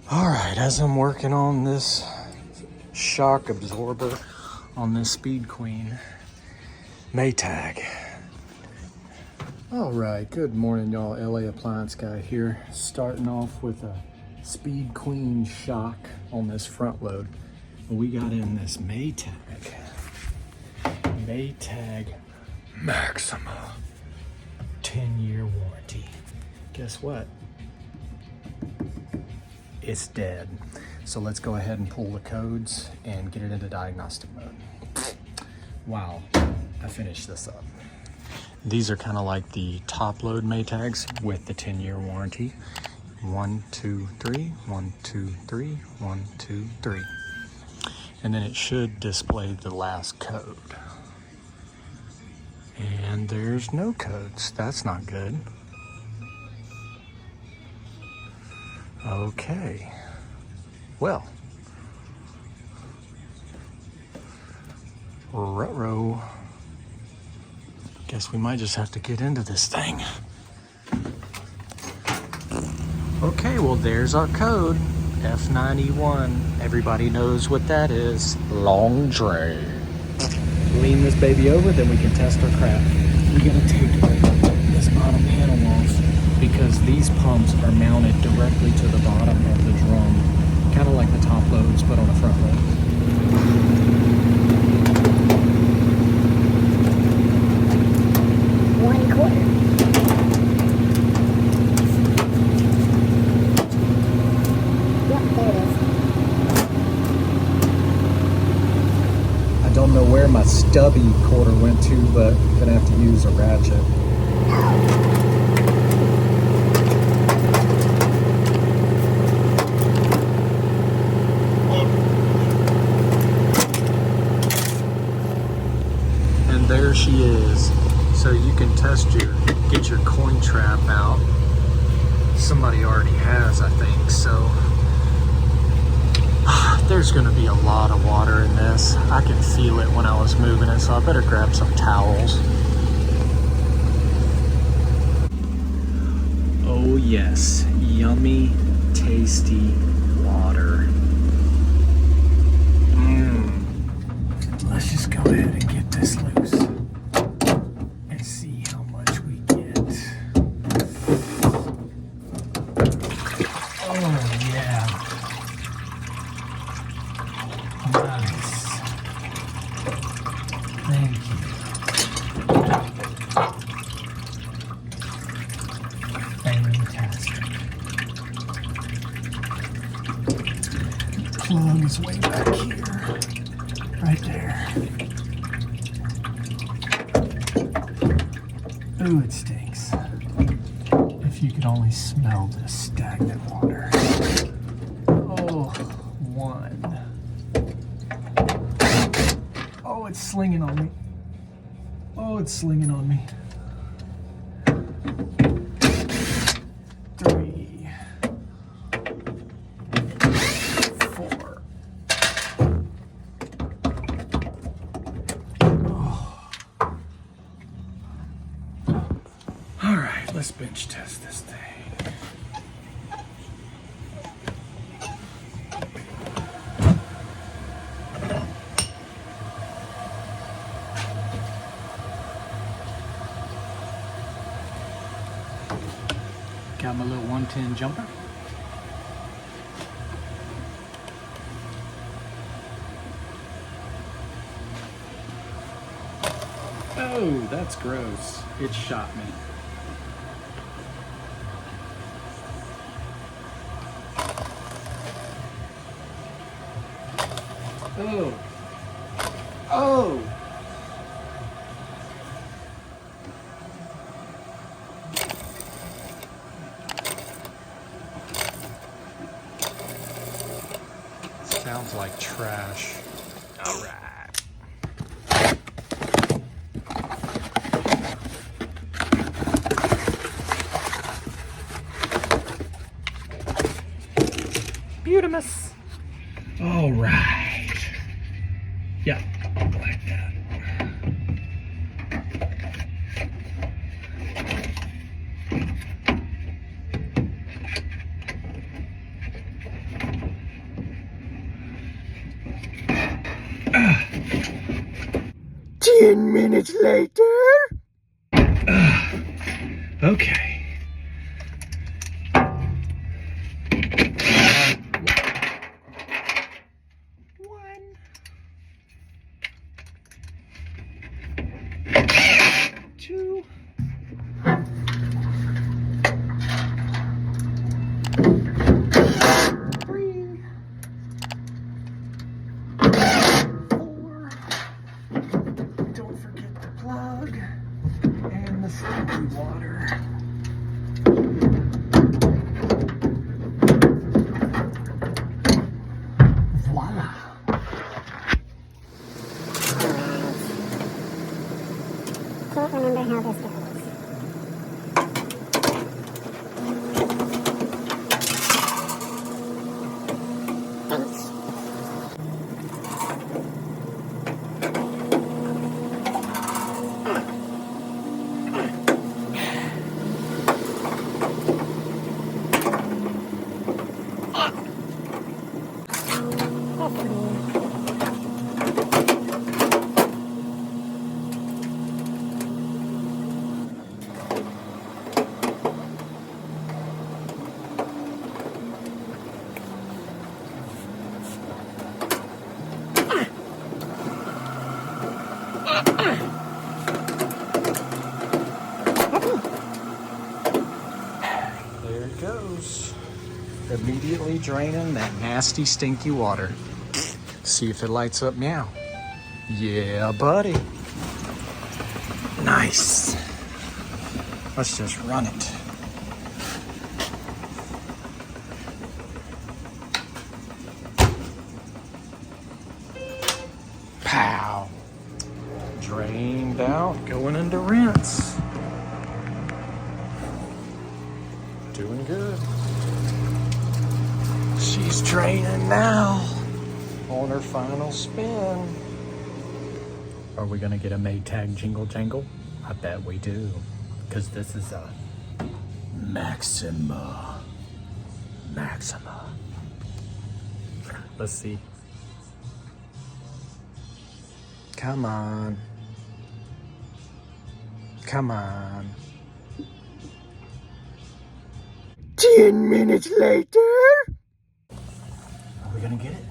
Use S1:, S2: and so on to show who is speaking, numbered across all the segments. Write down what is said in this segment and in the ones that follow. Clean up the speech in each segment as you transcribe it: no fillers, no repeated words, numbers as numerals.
S1: All right, as I'm working on this shock absorber on this Speed Queen Maytag. All right, good morning, y'all. LA Appliance Guy here, starting off with a Speed Queen shock on this front load. We got in this Maytag Maxima 10-year warranty. Guess what? It's dead. So let's go ahead and pull the codes and get it into diagnostic mode. Wow, I finished this up. These are kind of like the top load Maytags with the 10-year warranty. 1, 2, 3, 1, 2, 3, 1, 2, 3. And then it should display the last code. And there's no codes. That's not good. Okay. Well. Ruh-roh. Guess we might just have to get into this thing. Okay, well there's our code. F9E1. Everybody knows what that is. Long drain. Lean this baby over, then we can test our crap. We gotta take this bottom panel off because these pumps are mounted directly to the bottom of the drum. Kind of like the top loads, but on a front load.
S2: 1/4. Yep, there it is.
S1: I don't know where my stubby quarter went to, but I'm gonna have to use a ratchet. And there she is. So you can get your coin trap out. Somebody already has, I think, so. There's gonna be a lot of water in this. I can feel it when I was moving it, so I better grab some towels. Oh yes, yummy, tasty water. Let's just go ahead and get this loose and see how much we get. Oh yeah. Nice. Thank you. Fantastic. Plug is way back here. Right there. Ooh, it stinks. If you could only smell this stagnant water. Oh, one. Oh, it's slinging on me. Oh, it's slinging on me. 3, 4. All right, let's bench test this thing. Got my little 110 jumper. Oh, that's gross. It shot me. Oh. Oh. Sounds like trash. All right. Beautimus. All right. Yeah, like that. 10 minutes later. Okay. One. Two. Three. 4. Don't forget the plug and the stinky water. Voila.
S2: Can't remember how this goes. Thanks.
S1: There it goes. Immediately draining that nasty, stinky water. See if it lights up now. Yeah, buddy. Nice. Let's just run it. Pow. Drained out, going into rinse. Doing good. She's draining now on her final spin. Are we gonna get a Maytag jingle jangle? I bet we do, because this is a Maxima. Maxima. Let's see. Come on. Come on. 10 minutes later. Are we gonna get it?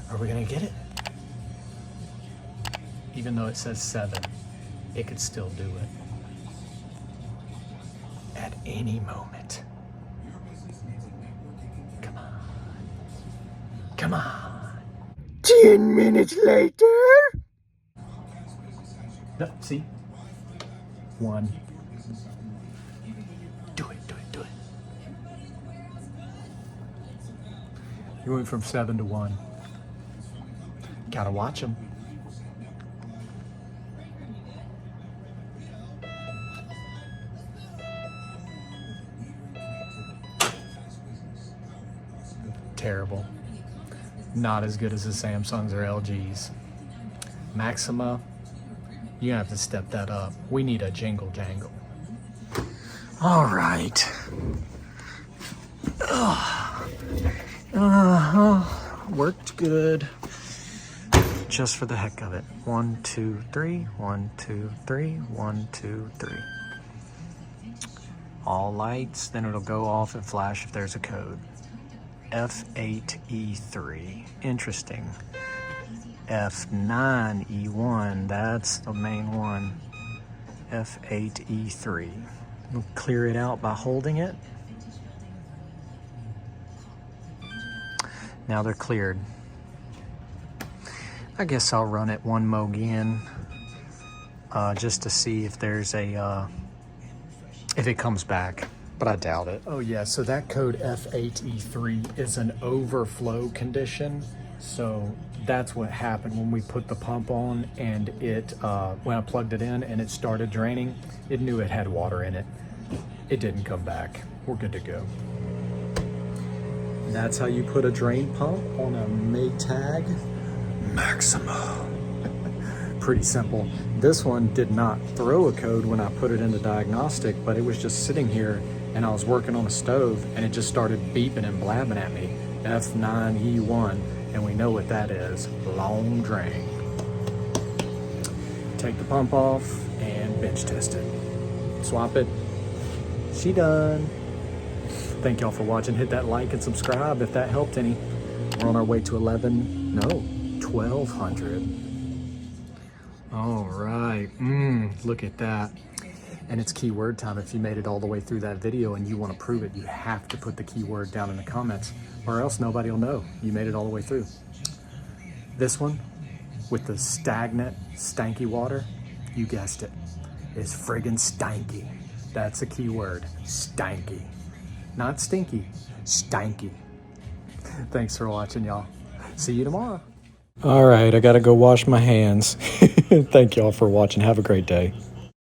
S1: Are we gonna get it? Even though it says 7, it could still do it. At any moment. Come on. Come on. 10 minutes later. No, see? 1. Do it, do it, do it. You went from 7 to 1. Gotta watch them. Terrible. Not as good as the Samsungs or LGs. Maxima, you're gonna have to step that up. We need a jingle jangle. All right. Worked good. Just for the heck of it. 1, 2, 3. 1, 2, 3. 1, 2, 3. All lights, then it'll go off and flash if there's a code. F9E1. Interesting. F9E1. That's the main one. F9E3. We'll clear it out by holding it. Now they're cleared. I guess I'll run it one mo again, just to see if there's a if it comes back, but I doubt it. Oh yeah, so that code F9E3 is an overflow condition. So that's what happened when we put the pump on, and it when I plugged it in and it started draining, it knew it had water in it. It didn't come back. We're good to go. That's how you put a drain pump on a Maytag Maxima. Pretty simple. This one did not throw a code when I put it into diagnostic, but it was just sitting here and I was working on a stove and it just started beeping and blabbing at me. F9E1, and we know what that is. Long drain. take the pump off and bench test it. Swap it. She done. Thank y'all for watching. Hit that like and subscribe if that helped any. We're on our way to 1,200. All right, look at that. And it's keyword time. If you made it all the way through that video and you want to prove it, you have to put the keyword down in the comments, or else nobody will know you made it all the way through. This one, with the stagnant, stanky water, you guessed it, is friggin' stanky. That's a keyword, stanky. Not stinky, stanky. Thanks for watching, y'all. See you tomorrow. All right, I gotta go wash my hands. Thank y'all for watching. Have a great day.